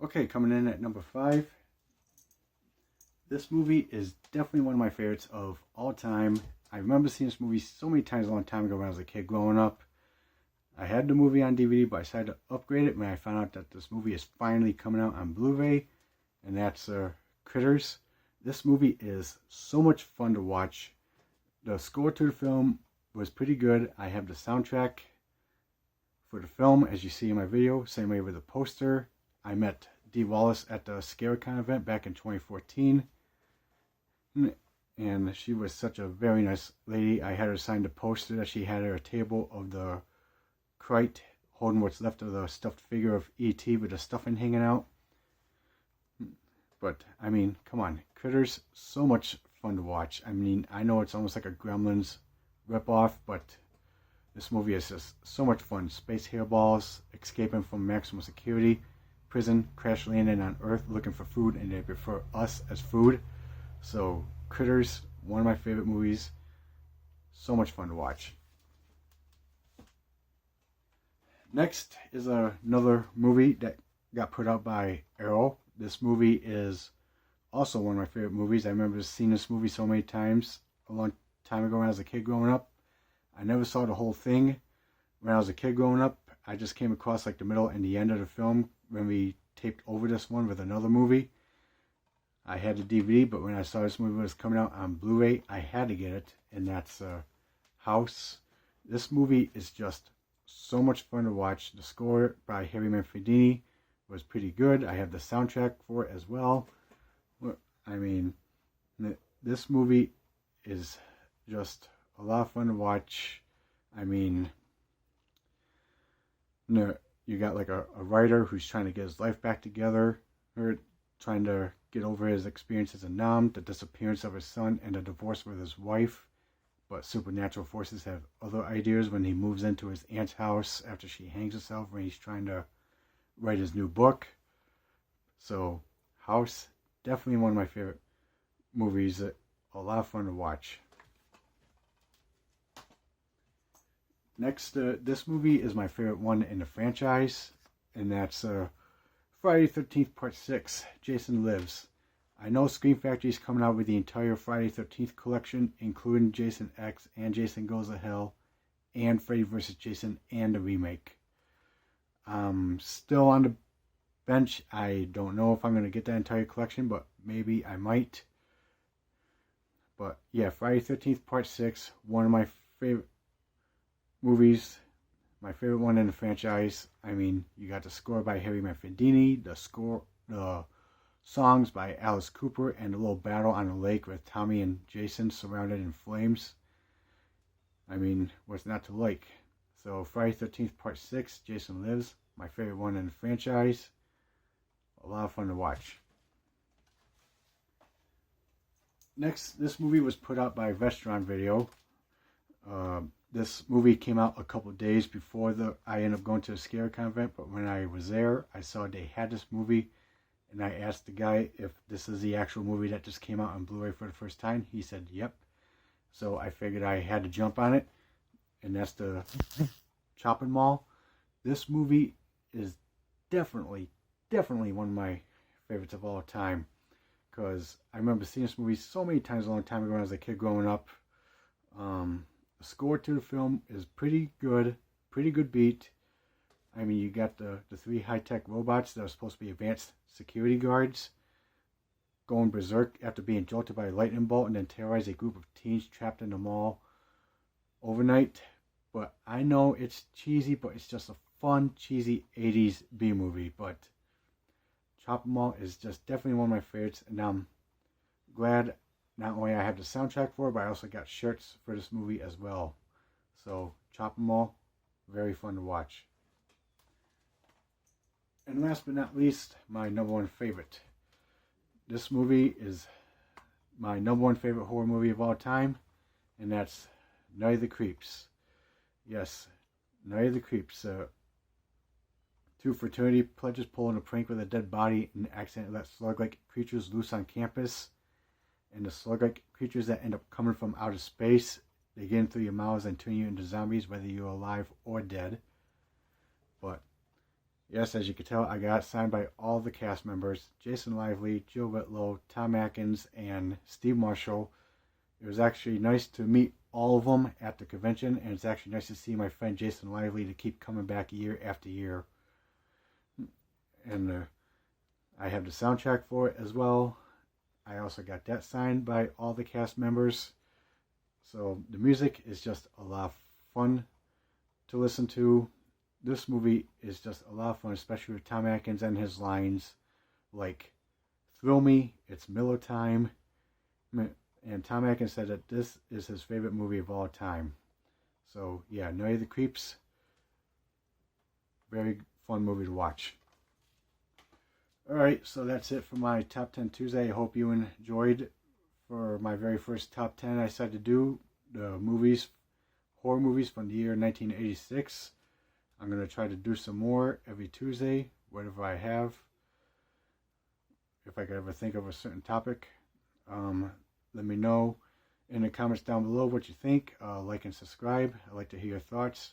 Okay, coming in at number 5. This movie is definitely one of my favorites of all time. I remember seeing this movie so many times a long time ago when I was a kid growing up. I had the movie on DVD, but I decided to upgrade it when I found out that this movie is finally coming out on Blu-ray, and that's Critters. This movie is so much fun to watch. The score to the film was pretty good. I have the soundtrack for the film, as you see in my video, same way with the poster. I met Dee Wallace at the ScareCon event back in 2014, and she was such a very nice lady. I had her sign the poster that she had at her table of the Krite holding what's left of the stuffed figure of E.T. with the stuffing hanging out. But, I mean, come on. Critters, so much fun to watch. I mean, I know it's almost like a Gremlins ripoff, but this movie is just so much fun. Space hairballs, escaping from maximum security, prison, crash landing on Earth looking for food, and they prefer us as food. So, Critters, one of my favorite movies. So much fun to watch. Next is another movie that got put out by Arrow. This movie is also one of my favorite movies. I remember seeing this movie so many times a long time ago when I was a kid growing up. I never saw the whole thing when I was a kid growing up. I just came across like the middle and the end of the film when we taped over this one with another movie. I had the DVD, but when I saw this movie was coming out on Blu-ray, I had to get it, and that's House. This movie is just so much fun to watch. The score by Harry Manfredini was pretty good. I have the soundtrack for it as well. I mean, this movie is just a lot of fun to watch. I mean, you got like a writer who's trying to get his life back together, or trying to get over his experience as a Nam, the disappearance of his son, and a divorce with his wife. But supernatural forces have other ideas when he moves into his aunt's house after she hangs herself when he's trying to write his new book. So, House, definitely one of my favorite movies. A lot of fun to watch. Next, this movie is my favorite one in the franchise, and that's Friday the 13th Part 6, Jason Lives. I know Scream Factory is coming out with the entire Friday the 13th collection, including Jason X and Jason Goes to Hell, and Freddy vs. Jason and the remake. Still on the bench. I don't know if I'm going to get that entire collection, but maybe I might. But yeah, Friday the 13th Part 6, one of my favorite movies, my favorite one in the franchise. I mean, you got the score by Harry Manfredini, the songs by Alice Cooper, and a little battle on the lake with Tommy and Jason surrounded in flames. I mean, what's not to like? So, Friday the 13th Part 6, Jason Lives, my favorite one in the franchise. A lot of fun to watch. Next, this movie was put out by Vestron Video. This movie came out a couple of days before I ended up going to the ScareCon event, but when I was there, I saw they had this movie, and I asked the guy if this is the actual movie that just came out on Blu-ray for the first time. He said, yep. So I figured I had to jump on it, and that's the Chopping Mall. This movie is definitely one of my favorites of all time, because I remember seeing this movie so many times a long time ago when I was a kid growing up. The score to the film is pretty good beat. I mean, you got the 3 high-tech robots that are supposed to be advanced security guards going berserk after being jolted by a lightning bolt and then terrorize a group of teens trapped in the mall overnight. But I know it's cheesy, but it's just a fun, cheesy 80s B-movie. But Chopping Mall is just definitely one of my favorites, and I'm glad not only I have the soundtrack for it, but I also got shirts for this movie as well. So, Chopping Mall, very fun to watch. And last but not least, my number one favorite. This movie is my number one favorite horror movie of all time, and that's Night of the Creeps. Yes, Night of the Creeps. 2 fraternity pledges pulling a prank with a dead body and accidentally let slug-like creatures loose on campus. And the slug-like creatures that end up coming from outer space, they get in through your mouths and turn you into zombies, whether you're alive or dead. But Yes, as you can tell, I got signed by all the cast members: Jason Lively, Jill Whitlow, Tom Atkins, and Steve Marshall. It was actually nice to meet all of them at the convention, and it's actually nice to see my friend Jason Lively to keep coming back year after year. And I have the soundtrack for it as well. I also got that signed by all the cast members. So the music is just a lot of fun to listen to. This movie is just a lot of fun, especially with Tom Atkins and his lines like, "Thrill me, it's Miller time." And Tom Atkins said that this is his favorite movie of all time. So yeah, Night of the Creeps, very fun movie to watch. Alright, so that's it for my Top 10 Tuesday. I hope you enjoyed. For my very first Top 10, I decided to do the movies, horror movies from the year 1986. I'm going to try to do some more every Tuesday, whatever I have. If I could ever think of a certain topic, let me know in the comments down below what you think. Like and subscribe. I'd like to hear your thoughts.